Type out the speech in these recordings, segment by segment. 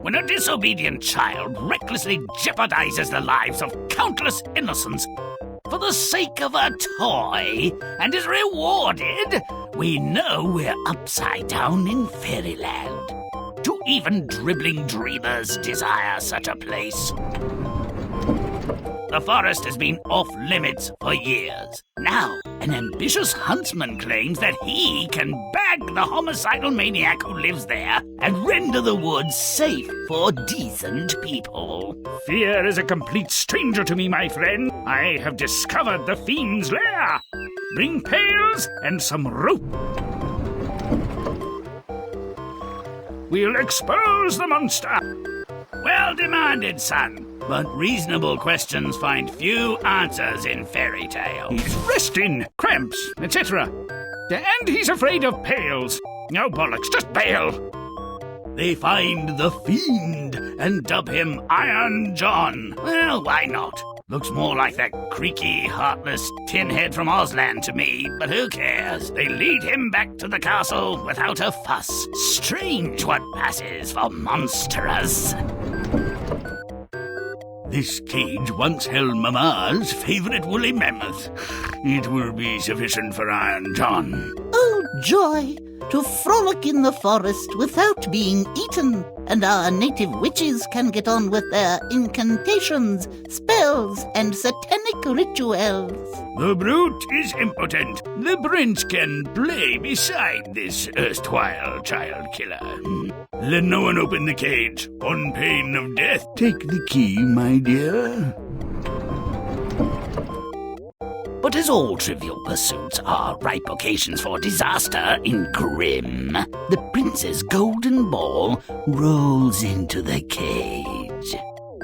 when a disobedient child recklessly jeopardizes the lives of countless innocents for the sake of a toy and is rewarded, we know we're upside down in fairyland. Do even dribbling dreamers desire such a place? The forest has been off-limits for years. Now, an ambitious huntsman claims that he can bag the homicidal maniac who lives there and render the woods safe for decent people. Fear is a complete stranger to me, my friend. I have discovered the fiend's lair. Bring pails and some rope. We'll expose the monster. Well demanded, son. But reasonable questions find few answers in fairy tales. He's resting, cramps, etc. And he's afraid of pails. No bollocks, just bail. They find the fiend and dub him Iron John. Well, why not? Looks more like that creaky, heartless tinhead from Ozland to me, but who cares? They lead him back to the castle without a fuss. Strange what passes for monstrous. This cage once held Mamma's favourite woolly mammoth. It will be sufficient for Iron John. Oh, joy! To frolic in the forest without being eaten, and our native witches can get on with their incantations, spells, and satanic rituals. The brute is impotent. The prince can play beside this erstwhile child killer. Let no one open the cage, on pain of death. Take the key, my dear. But as all trivial pursuits are ripe occasions for disaster in Grimm, the prince's golden ball rolls into the cage.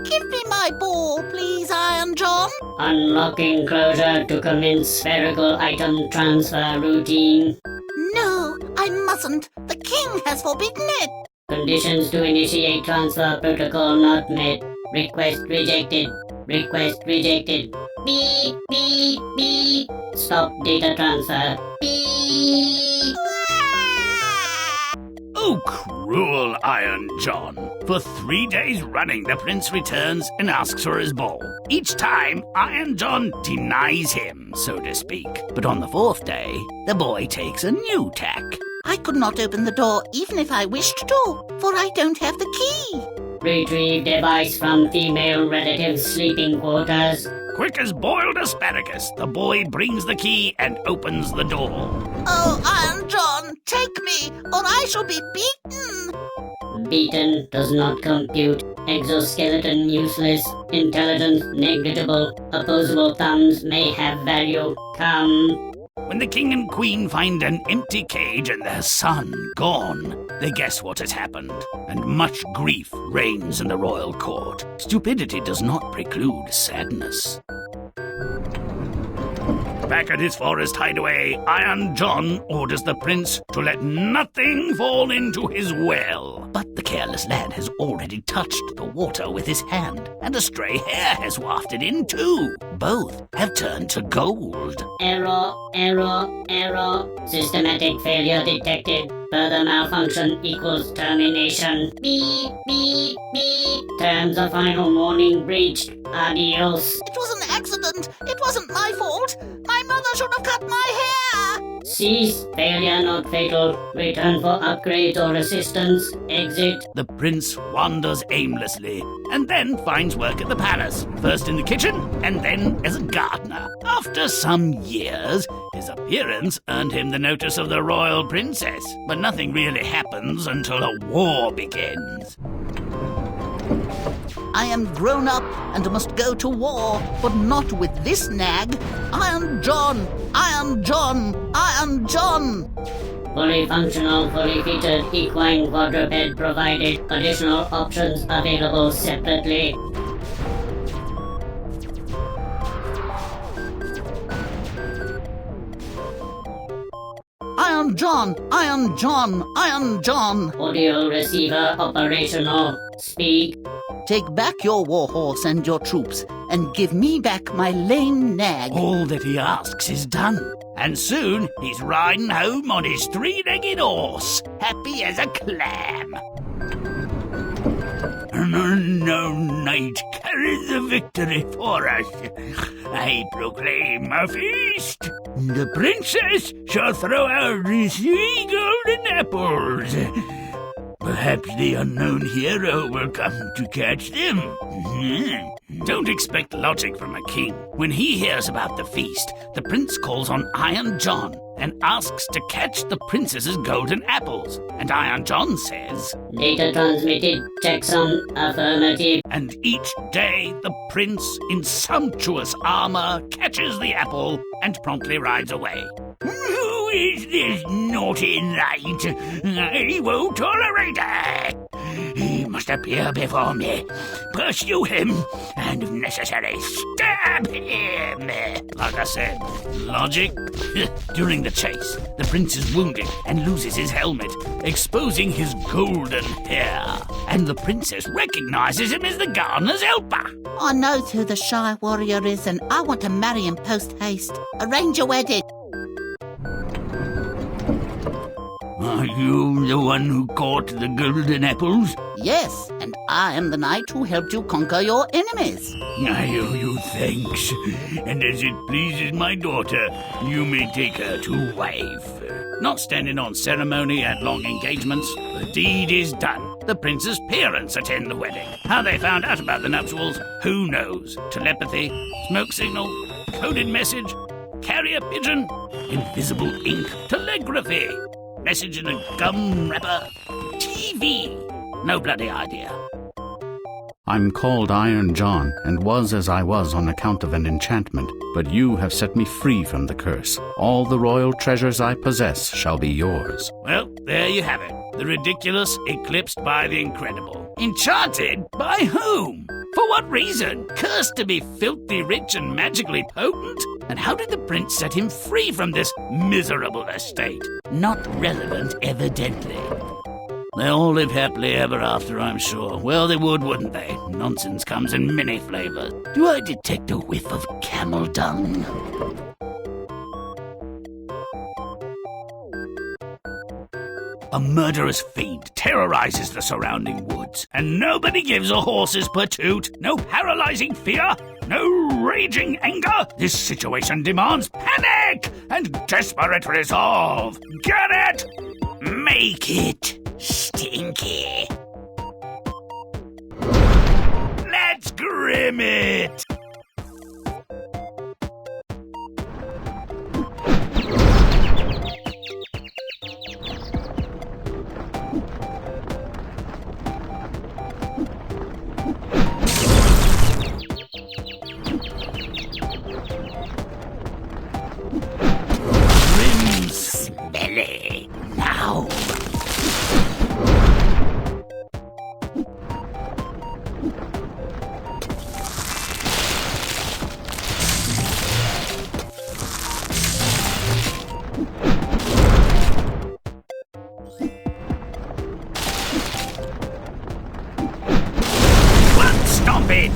Give me my ball, please, Iron John. Unlocking closure to commence spherical item transfer routine. No, I mustn't. The king has forbidden it. Conditions to initiate transfer protocol not met. Request rejected. Request rejected. Beep, beep, beep. Stop data transfer. Beep. Oh, cruel Iron John. For 3 days running, the prince returns and asks for his ball. Each time, Iron John denies him, so to speak. But on the 4th day, the boy takes a new tack. I could not open the door even if I wished to, for I don't have the key. Retrieve device from female relative's sleeping quarters. Quick as boiled asparagus, the boy brings the key and opens the door. Oh, Iron John, take me, or I shall be beaten. Beaten does not compute. Exoskeleton useless. Intelligence negligible. Opposable thumbs may have value. Come. When the king and queen find an empty cage and their son gone, they guess what has happened, and much grief reigns in the royal court. Stupidity does not preclude sadness. Back at his forest hideaway, Iron John orders the prince to let nothing fall into his well. But the careless lad has already touched the water with his hand, and a stray hair has wafted in too. Both have turned to gold. Error, error, error. Systematic failure detected. Further malfunction equals termination. Beep, beep, beep. Terms of final warning breached. Adios. It was an accident. It wasn't my fault. My mother should have cut my hair. Cease. Failure not fatal. Return for upgrades or assistance. Exit. The prince wanders aimlessly and then finds work at the palace, first in the kitchen and then as a gardener. After some years, his appearance earned him the notice of the royal princess, but nothing really happens until a war begins. I am grown up and must go to war, but not with this nag. Iron John! Iron John! Iron John! Fully functional, fully featured equine quadruped provided. Additional options available separately. Iron John! Iron John! Iron John! Audio receiver operational. Speak. Take back your warhorse and your troops, and give me back my lame nag. All that he asks is done, and soon he's riding home on his 3-legged horse, happy as a clam. one unknown knight carries the victory for us. I proclaim a feast. The princess shall throw out the 3 golden apples. Perhaps the unknown hero will come to catch them. Don't expect logic from a king. When he hears about the feast, the prince calls on Iron John and asks to catch the princess's golden apples. And Iron John says, Data transmitted, checksum, affirmative. And each day the prince, in sumptuous armor, catches the apple and promptly rides away. Who is this naughty knight? I won't tolerate it. He must appear before me. Pursue him, and if necessary, stab him. Like I said, logic? During the chase, the prince is wounded and loses his helmet, exposing his golden hair. And the princess recognizes him as the gardener's helper. I knows who the shy warrior is, and I want to marry him post-haste. Arrange a wedding. Are you the one who caught the golden apples? Yes, and I am the knight who helped you conquer your enemies. I owe you thanks, and as it pleases my daughter, you may take her to wife. Not standing on ceremony at long engagements, the deed is done. The prince's parents attend the wedding. How they found out about the nuptials, who knows? Telepathy, smoke signal, coded message, carrier pigeon, invisible ink, telegraphy, message in a gum wrapper, TV. No bloody idea. I'm called Iron John, and was as I was on account of an enchantment, but you have set me free from the curse. All the royal treasures I possess shall be yours. Well, there you have it. The ridiculous eclipsed by the incredible. Enchanted by whom? For what reason? Cursed to be filthy rich and magically potent? And how did the prince set him free from this miserable estate? Not relevant, evidently. They'll all live happily ever after, I'm sure. Well, they would, wouldn't they? Nonsense comes in many flavors. Do I detect a whiff of camel dung? A murderous fiend terrorizes the surrounding woods, and nobody gives a horse's patoot. No paralyzing fear, no raging anger. This situation demands panic and desperate resolve. Get it? Make it stinky. Let's Grimm it. Smelly now. What? Stop it!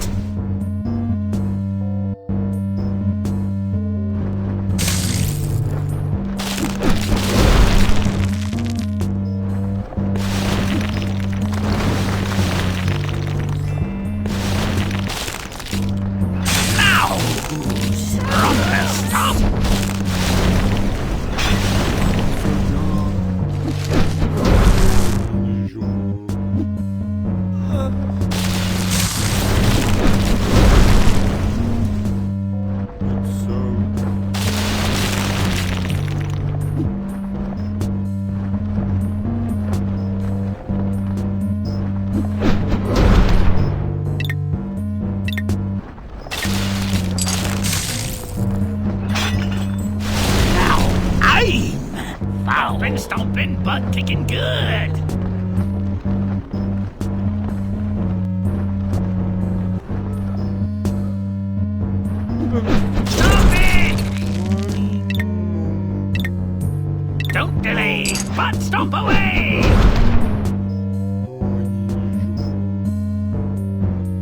Stomping, butt kicking good. Stop it! Don't delay, butt stomp away.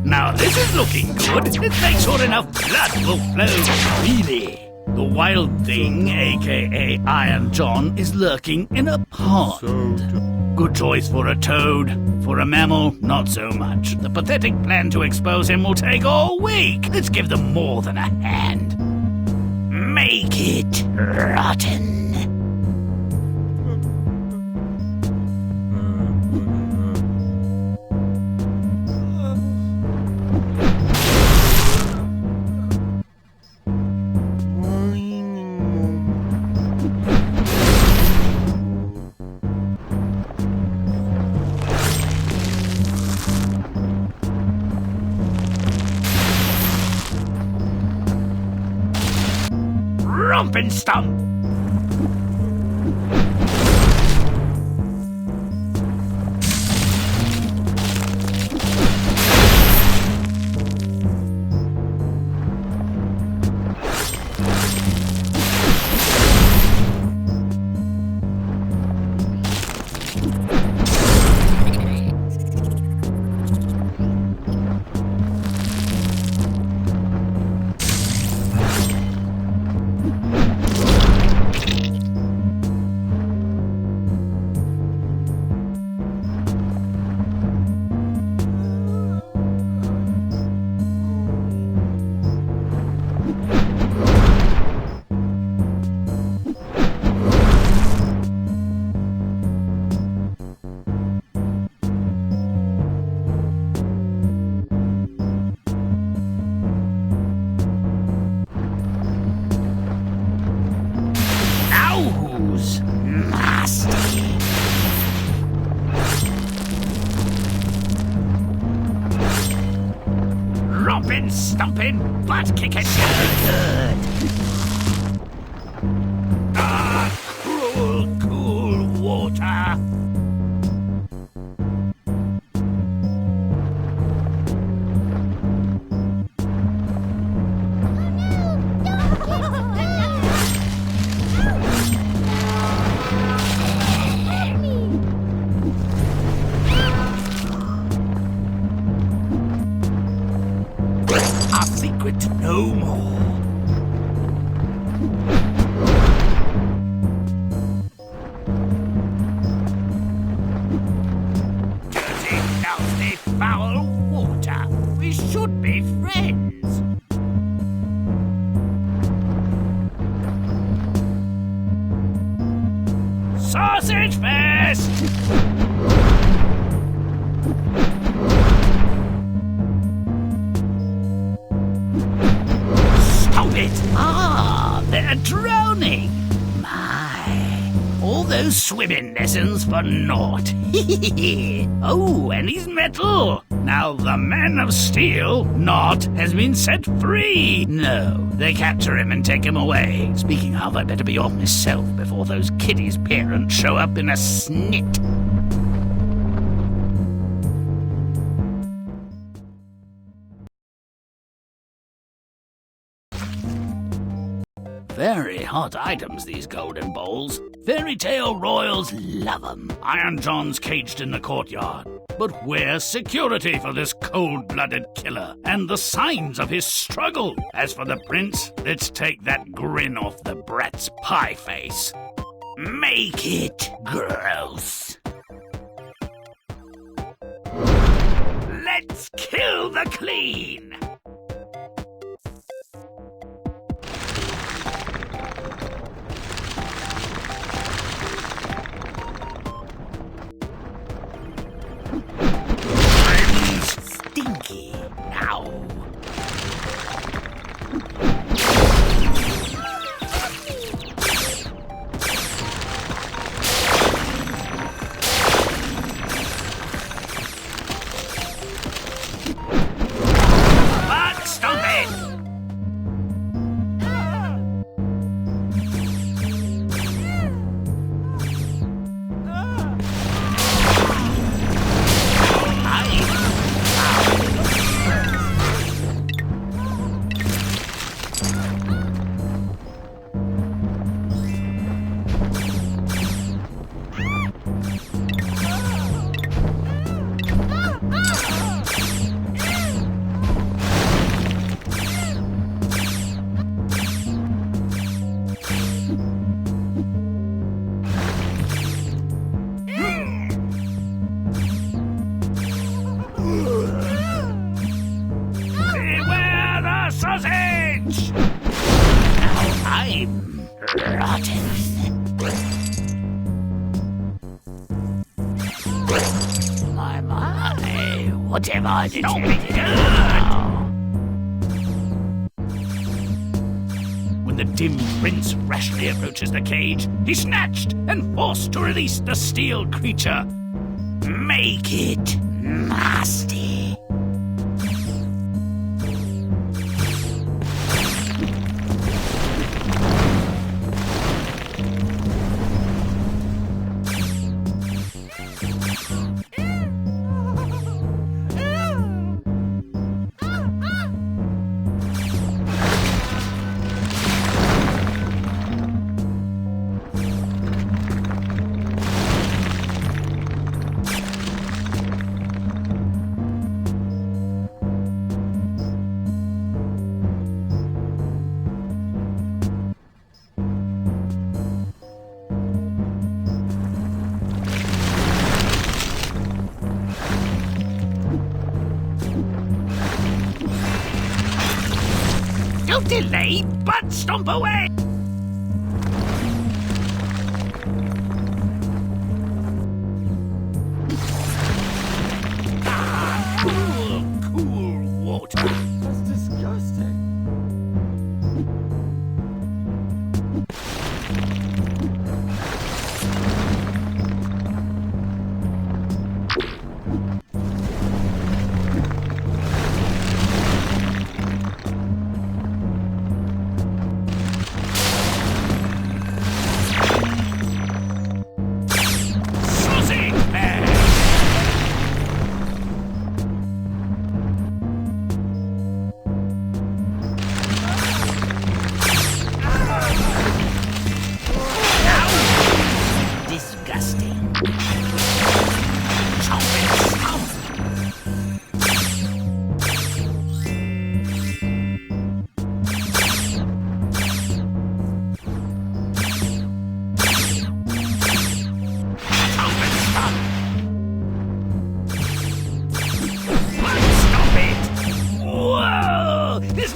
Now this is looking good. Let's make sure enough blood will flow freely. The wild thing, a.k.a. Iron John, is lurking in a pond. Good choice for a toad. For a mammal, not so much. The pathetic plan to expose him will take all week. Let's give them more than a hand. Make it rotten. Romp and stomp! Rompin', stompin', butt kickin'. Good. Cruel, cool water. Our secret no more. Dirty, nasty, foul water. We should be friends. Sausage fest! They're drowning! My, all those swimming lessons for naught. Oh, and he's metal! Now the Man of Steel, not, has been set free! No, they capture him and take him away. Speaking of, I better be off myself before those kiddies' parents show up in a snit. Very hot items, these golden bowls. Fairy tale royals love 'em. Iron John's caged in the courtyard. But where's security for this cold-blooded killer? And the signs of his struggle? As for the prince, let's take that grin off the brat's pie face. Make it gross. Let's kill the clean. Stinky now. Sausage! Now I'm rotten. My, what have I detected? When the dim prince rashly approaches the cage, he's snatched and forced to release the steel creature. Make it nasty. Don't delay, but stomp away! Cool water. That's disgusting.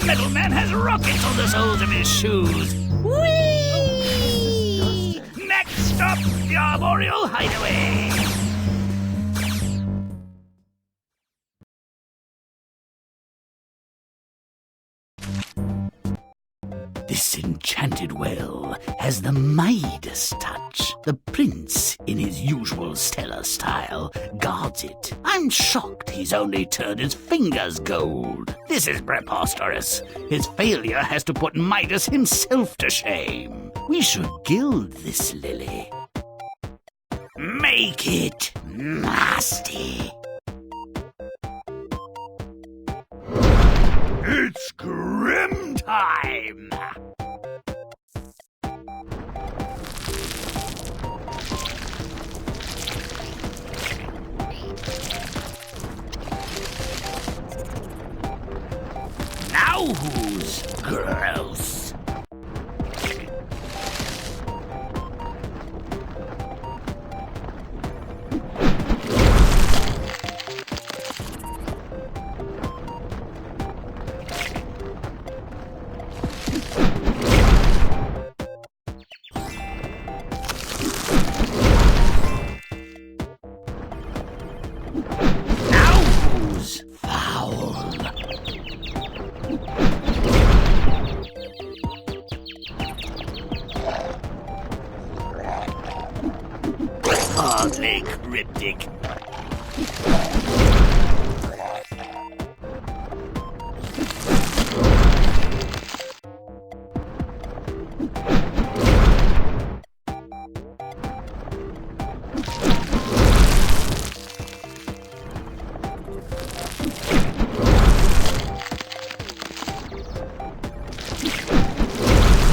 Metal Man has rockets on the soles of his shoes. Whee! Next stop, the Arboreal Hideaway. This enchanted well has the Midas touch. The prince, in his usual stellar style, guards it. I'm shocked he's only turned his fingers gold. This is preposterous. His failure has to put Midas himself to shame. We should gild this lily. Make it nasty. It's Grimm time! Now who's gross? Now who's foul? Hardly cryptic.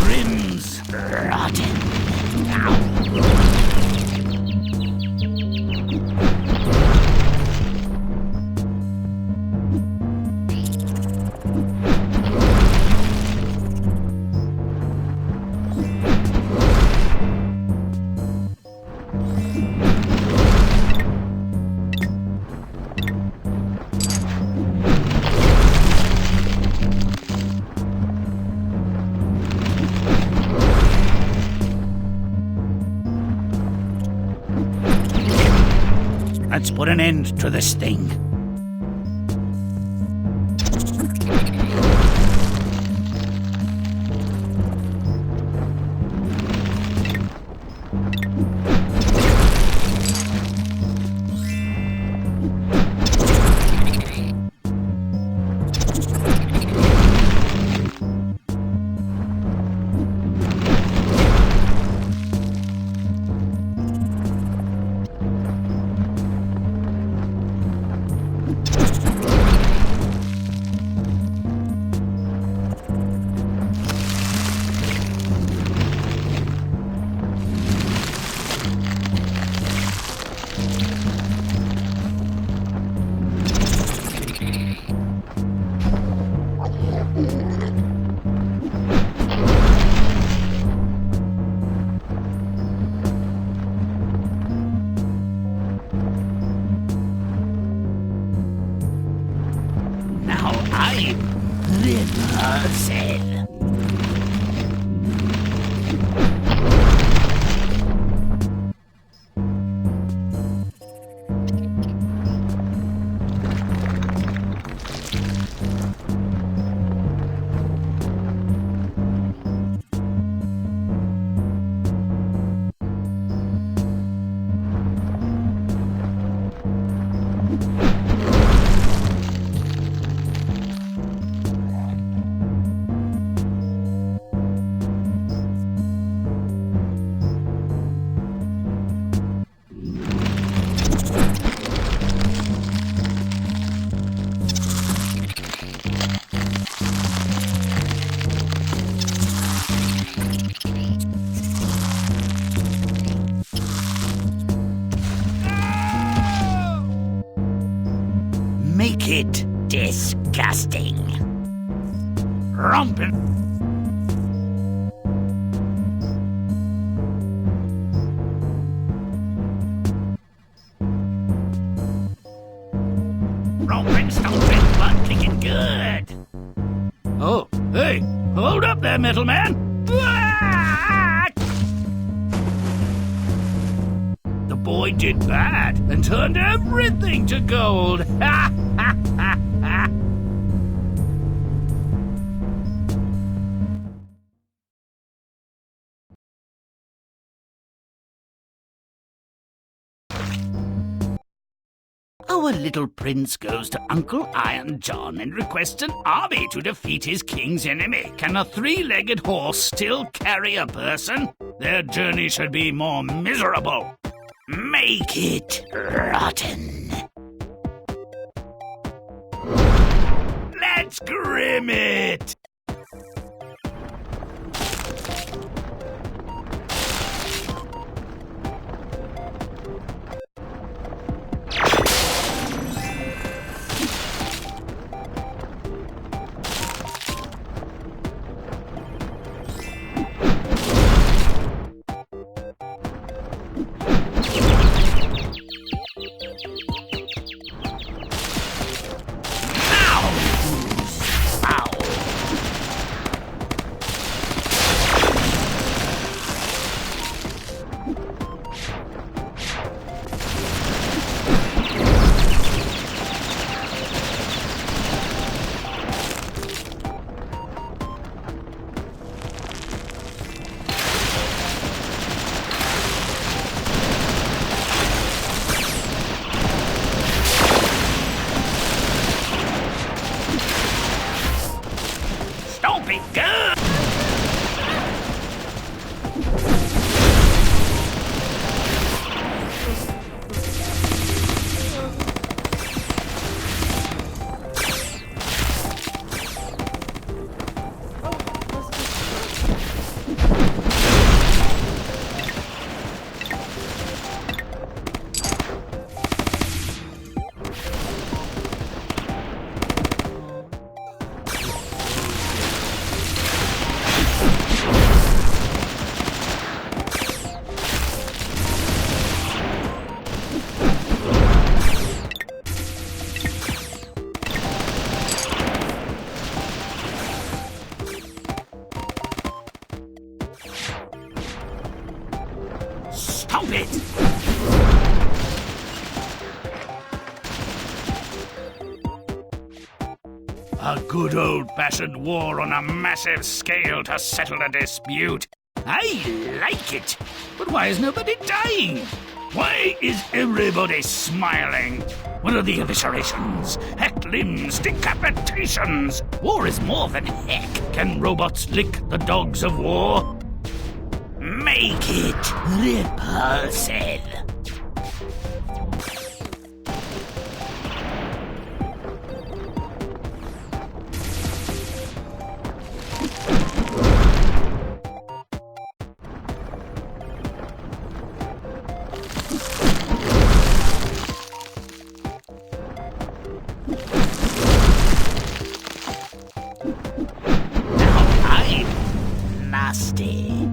Grimm's rotten. Ow. Let's put an end to this thing. Make it disgusting. Rompin'. Rompin', stompin', butt kicking good. Oh, hey, hold up there, metal man. The boy did bad and turned everything to gold. Ha ha ha ha. Our little prince goes to Uncle Iron John and requests an army to defeat his king's enemy. Can a three-legged horse still carry a person? Their journey should be more miserable. Make it rotten. Let's Grimm it! Don't be good! Stop it! A good old-fashioned war on a massive scale to settle a dispute. I like it. But why is nobody dying? Why is everybody smiling? What are the eviscerations, hacked limbs, decapitations? War is more than heck. Can robots lick the dogs of war? Make it repulsive. Nasty.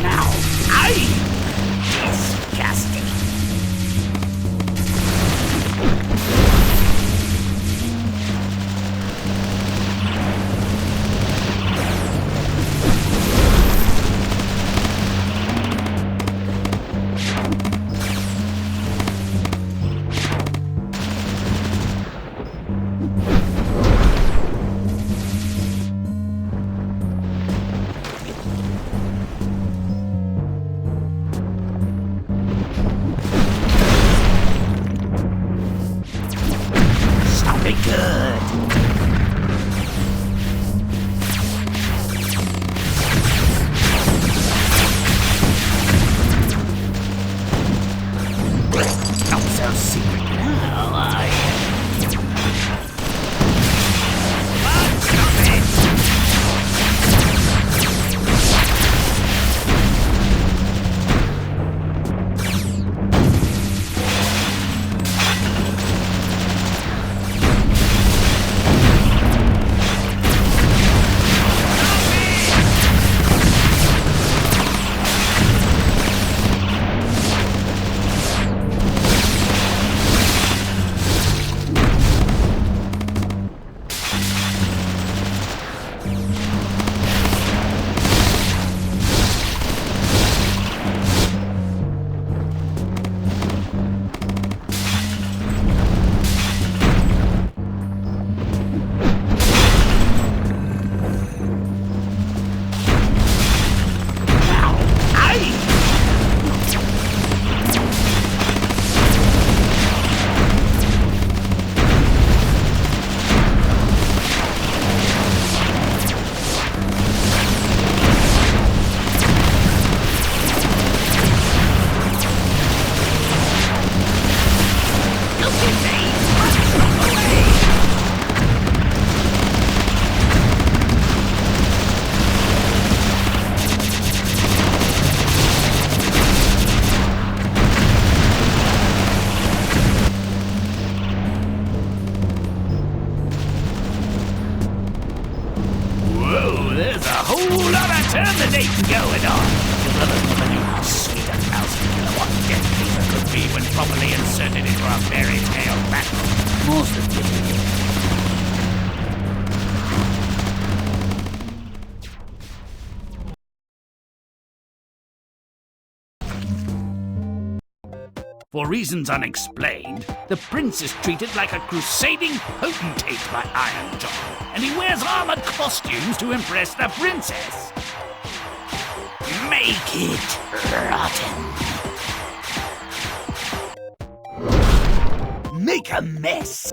Now I'm disgusting. Something good. Not so secret now, are you? Stop it! There's a whole lot of terminating going on. You'll never know how sweet a 1,000-kilowatt death laser could be when properly inserted into a fairy tale battle. Most of it. For reasons unexplained, the prince is treated like a crusading potentate by Iron John, and he wears armored costumes to impress the princess. Make it rotten. Make a mess.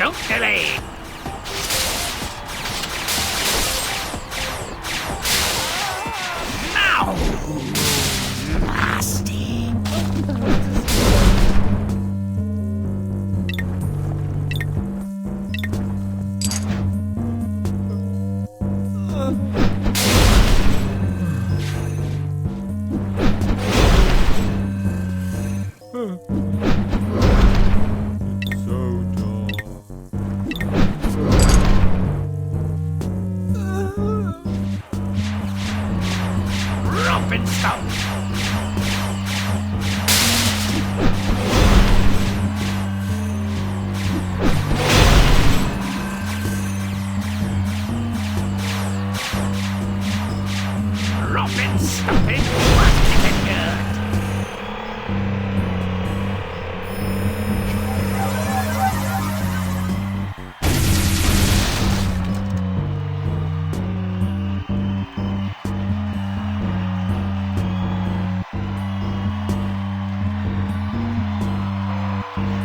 Don't delay. Now! Nasty. Stone. Robin, stop it! What is it?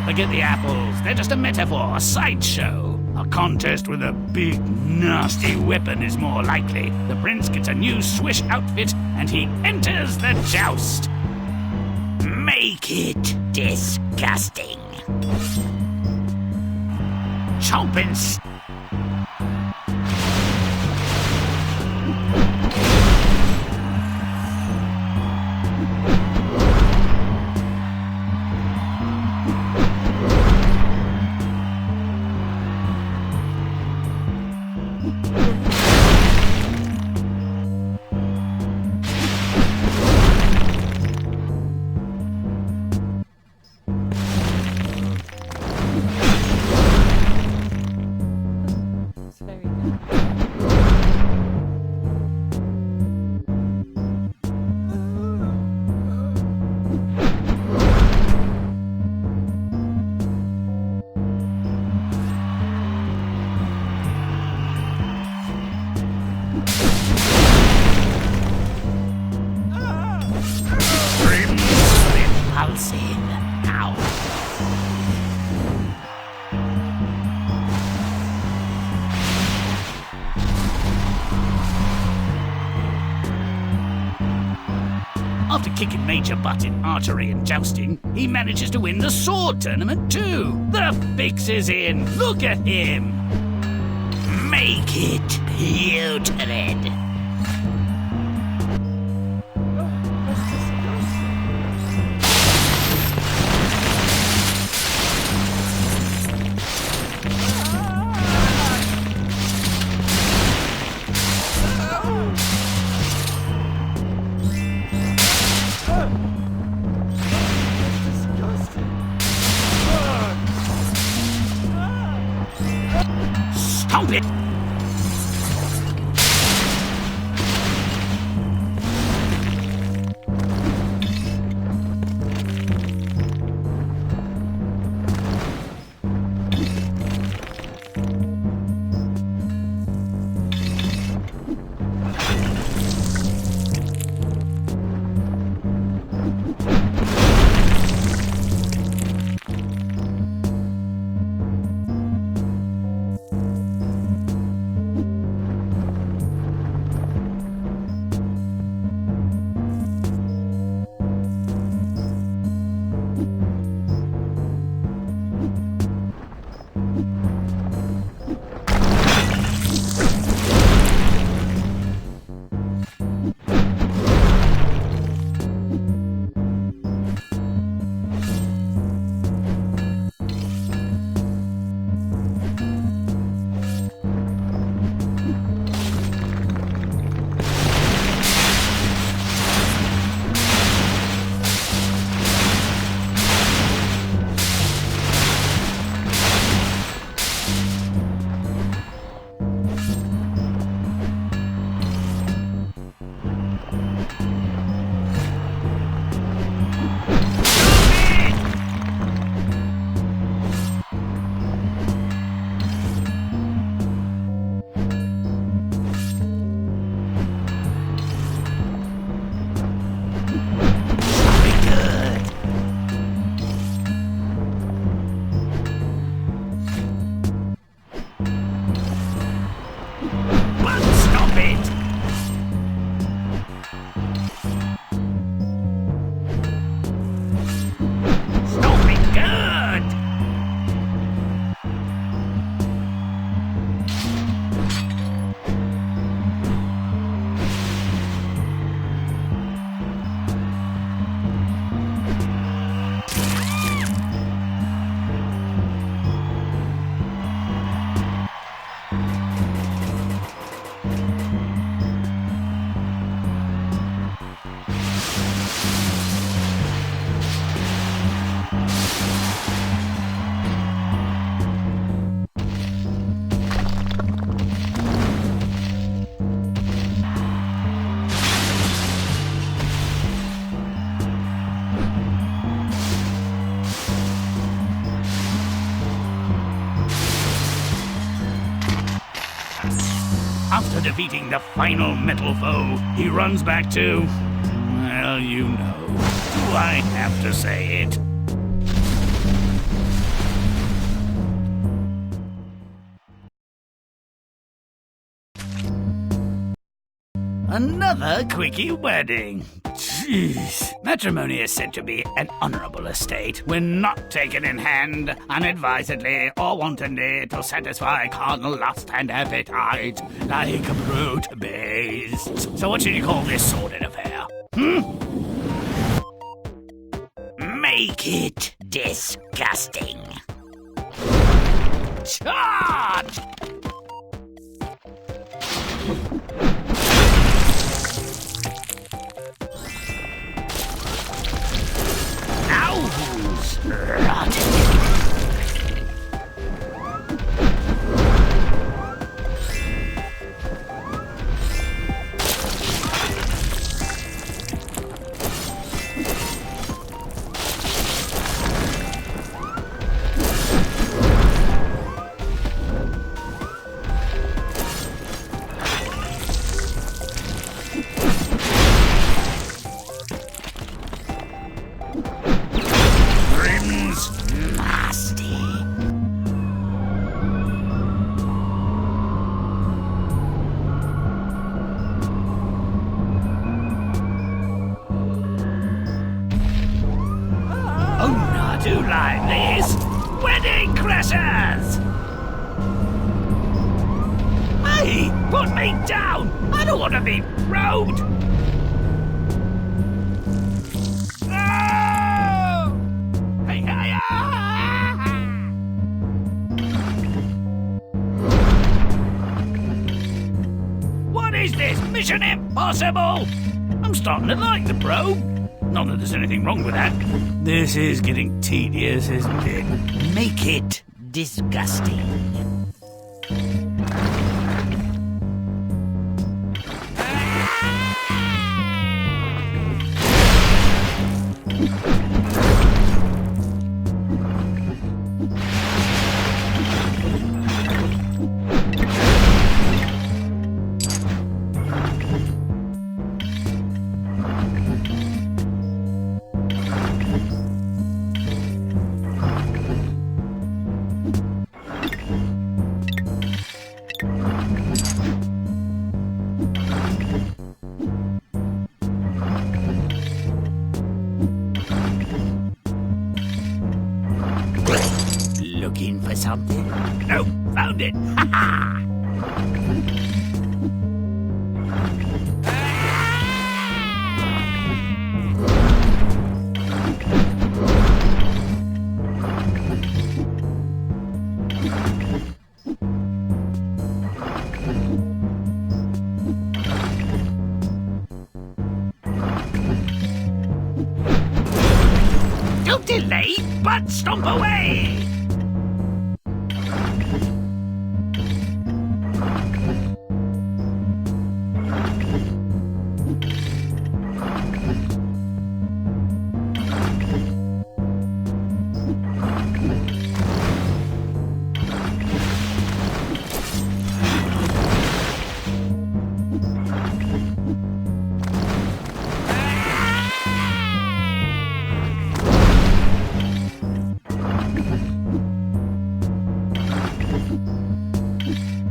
Forget the apples. They're just a metaphor, a sideshow. A contest with a big, nasty weapon is more likely. The prince gets a new swish outfit, and he enters the joust. Make it disgusting. Chomping. After kicking major butt in archery and jousting, he manages to win the sword tournament too. The fix is in. Look at him. Make it putrid. Stomp it! defeating the final metal foe, he runs back to... well, you know. Do I have to say it? Another quickie wedding. Jeez. Matrimony is said to be an honourable estate when not taken in hand unadvisedly or wantonly to satisfy carnal lust and appetite, like brute beasts. So what should you call this sordid affair? Make it disgusting. Charge! Wedding crashers! Hey, put me down! I don't want to be rode! Oh! Hey, hey, What is this? Mission Impossible? I'm starting to like the probe. Not that there's anything wrong with that. This is getting tedious, isn't it? Make it disgusting. Looking for something? No, found it! Ha ha! Don't delay, but stomp away!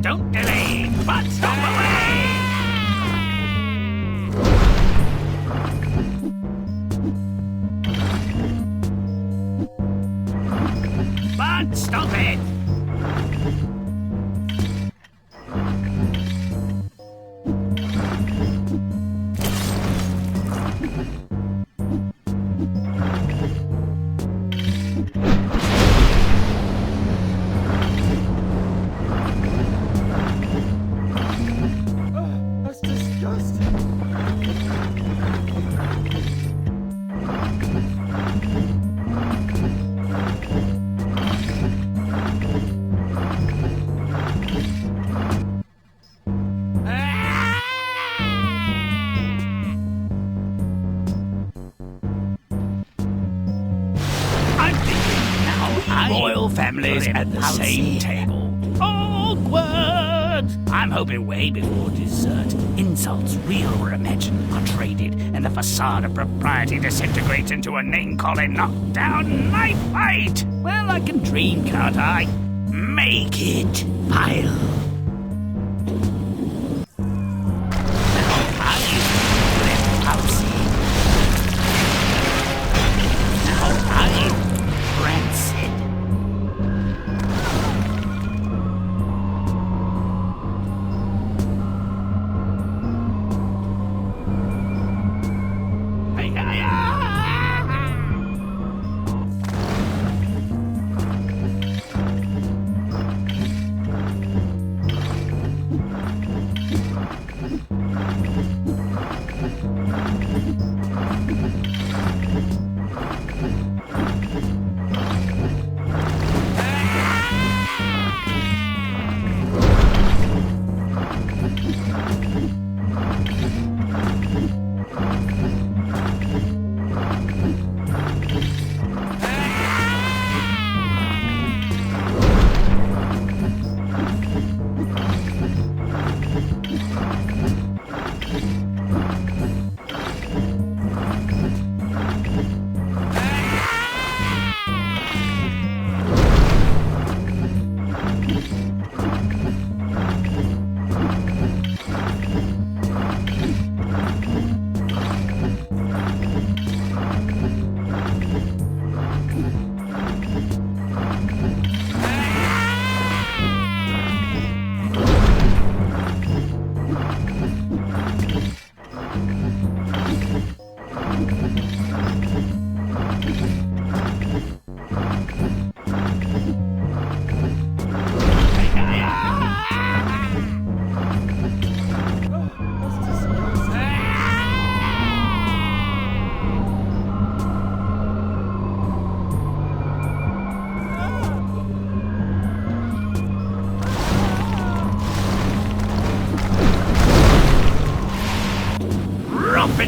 Don't delay, but stop away! But stop it! Royal families at the same table. Awkward! good. I'm hoping way before dessert, insults, real or imagined, are traded, and the facade of propriety disintegrates into a name-calling, knockdown knife fight. Well, I can dream, can't I? Make it pile.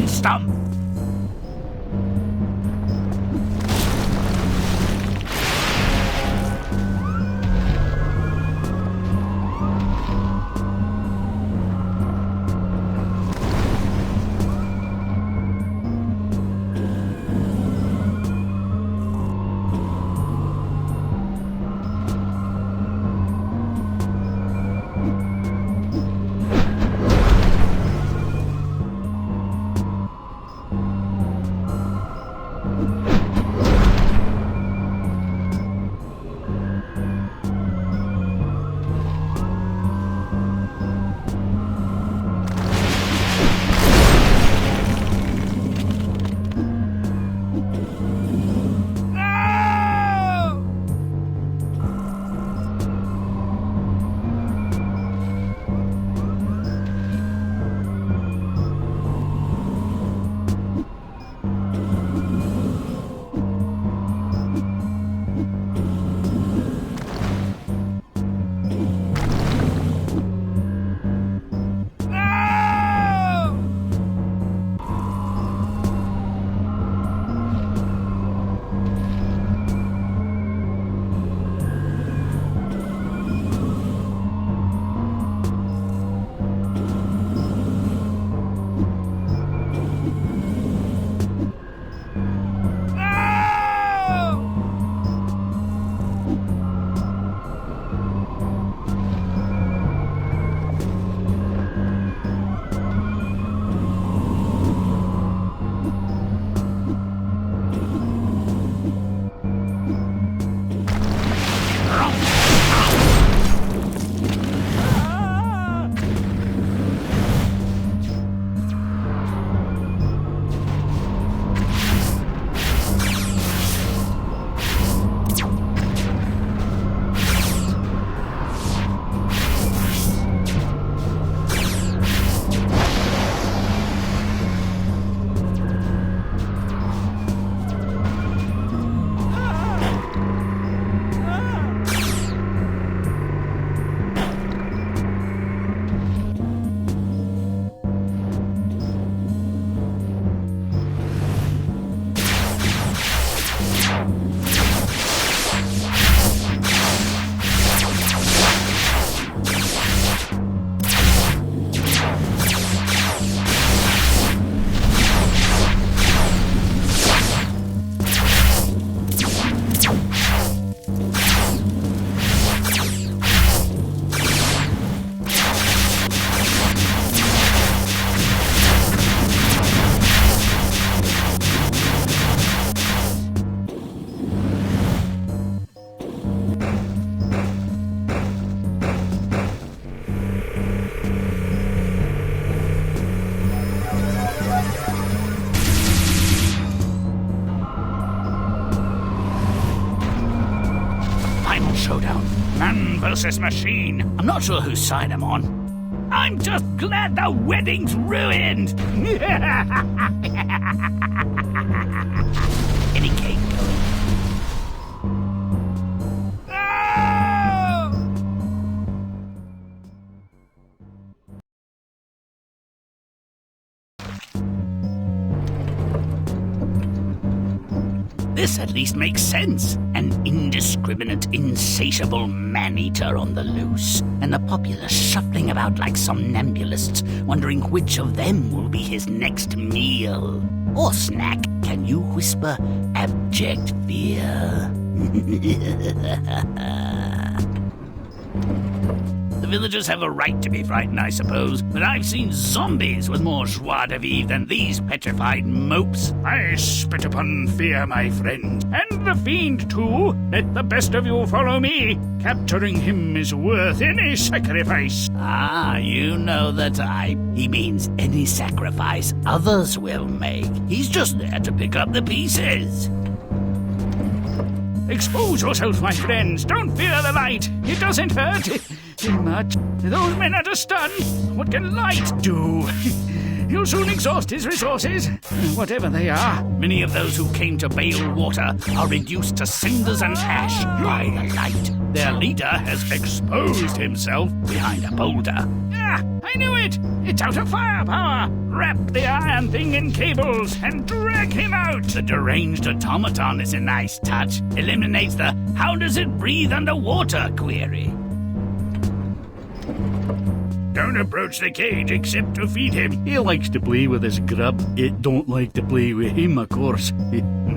Stump. final showdown. Man versus machine. I'm not sure whose side I'm on. I'm just glad the wedding's ruined. Any cake going? Oh! This at least makes sense. An indiscriminate, insatiable man-eater on the loose, and the populace shuffling about like somnambulists, wondering which of them will be his next meal. Or snack. Can you whisper abject fear? The villagers have a right to be frightened, I suppose, but I've seen zombies with more joie de vivre than these petrified mopes. I spit upon fear, my friend, and the fiend too. Let the best of you follow me. Capturing him is worth any sacrifice. Ah, you know the type. He means any sacrifice others will make. He's just there to pick up the pieces. Expose yourself, my friends. Don't fear the light. It doesn't hurt much. Those men are just stunned. What can light do? He'll soon exhaust his resources, whatever they are. Many of those who came to bail water are reduced to cinders and ash by the light. Their leader has exposed himself behind a boulder. Ah, I knew it! It's out of firepower! Wrap the iron thing in cables and drag him out! The deranged automaton is a nice touch. Eliminates the how does it breathe underwater query. Don't approach the cage except to feed him. He likes to play with his grub. It don't like to play with him, of course.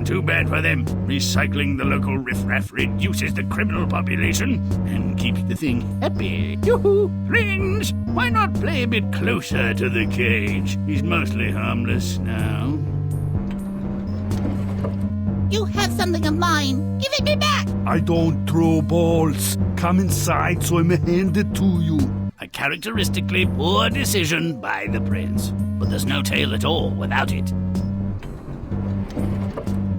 Too bad for them. Recycling the local riffraff reduces the criminal population and keeps the thing happy. Yoo-hoo! Friends, why not play a bit closer to the cage? He's mostly harmless now. You have something of mine. Give it me back. I don't throw balls. Come inside so I may hand it to you. A characteristically poor decision by the prince. But there's no tale at all without it.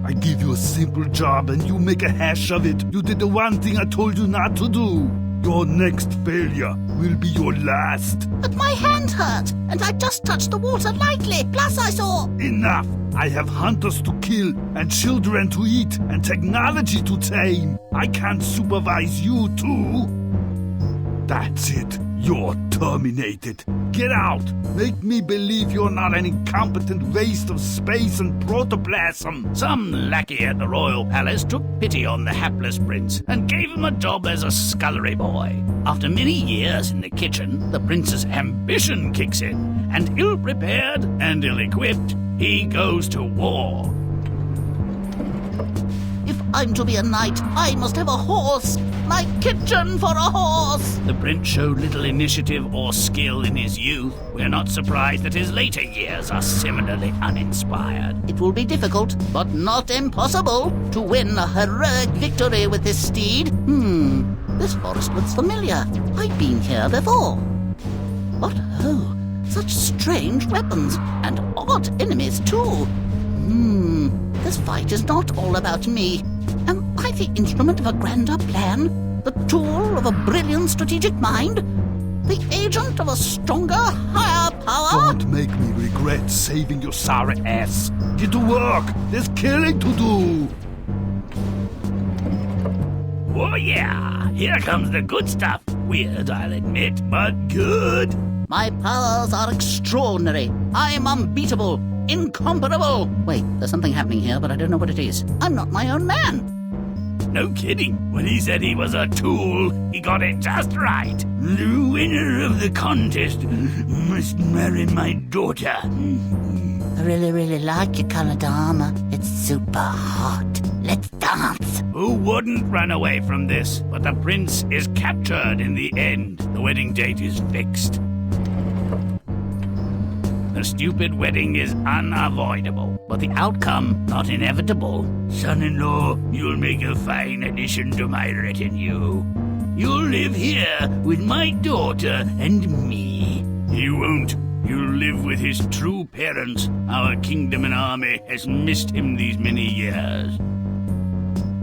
I give you a simple job and you make a hash of it. You did the one thing I told you not to do. Your next failure will be your last. But my hand hurt, and I just touched the water lightly. Plus I saw... Enough! I have hunters to kill, and children to eat, and technology to tame. I can't supervise you too. That's it. You're terminated. Get out. Make me believe you're not an incompetent waste of space and protoplasm. Some lackey at the royal palace took pity on the hapless prince and gave him a job as a scullery boy. After many years in the kitchen, the prince's ambition kicks in, and ill-prepared and ill-equipped, he goes to war. If I'm to be a knight, I must have a horse. My kitchen for a horse. The prince showed little initiative or skill in his youth. We're not surprised that his later years are similarly uninspired. It will be difficult, but not impossible, to win a heroic victory with this steed. This forest looks familiar. I've been here before. But oh, such strange weapons, and odd enemies too. This fight is not all about me. Am I the instrument of a grander plan? The tool of a brilliant strategic mind? The agent of a stronger, higher power? Don't make me regret saving your sour ass. Get to work. There's killing to do. Oh yeah, here comes the good stuff. Weird, I'll admit, but good. My powers are extraordinary. I'm unbeatable. Incomparable! Wait, there's something happening here, but I don't know what it is. I'm not my own man. No kidding. When he said he was a tool, he got it just right. The winner of the contest must marry my daughter. I really like your colored armor. It's super hot. Let's dance. Who wouldn't run away from this? But the prince is captured in the end. The wedding date is fixed. The stupid wedding is unavoidable, but the outcome not inevitable. Son-in-law, you'll make a fine addition to my retinue. You'll live here with my daughter and me. You won't. You'll live with his true parents. Our kingdom and army has missed him these many years.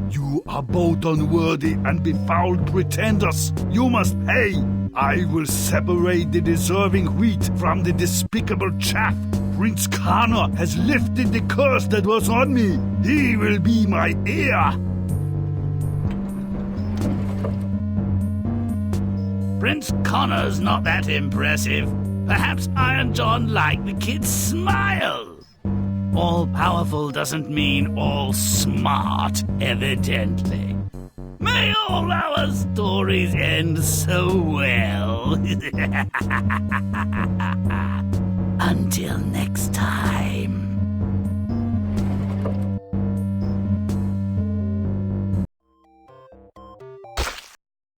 You You are both unworthy and befouled pretenders. You must pay. I will separate the deserving wheat from the despicable chaff. Prince Connor has lifted the curse that was on me. He will be my heir. Prince Connor's not that impressive. Perhaps Iron John liked the kid's smile. All-powerful doesn't mean all-smart, evidently. May all our stories end so well. Until next time.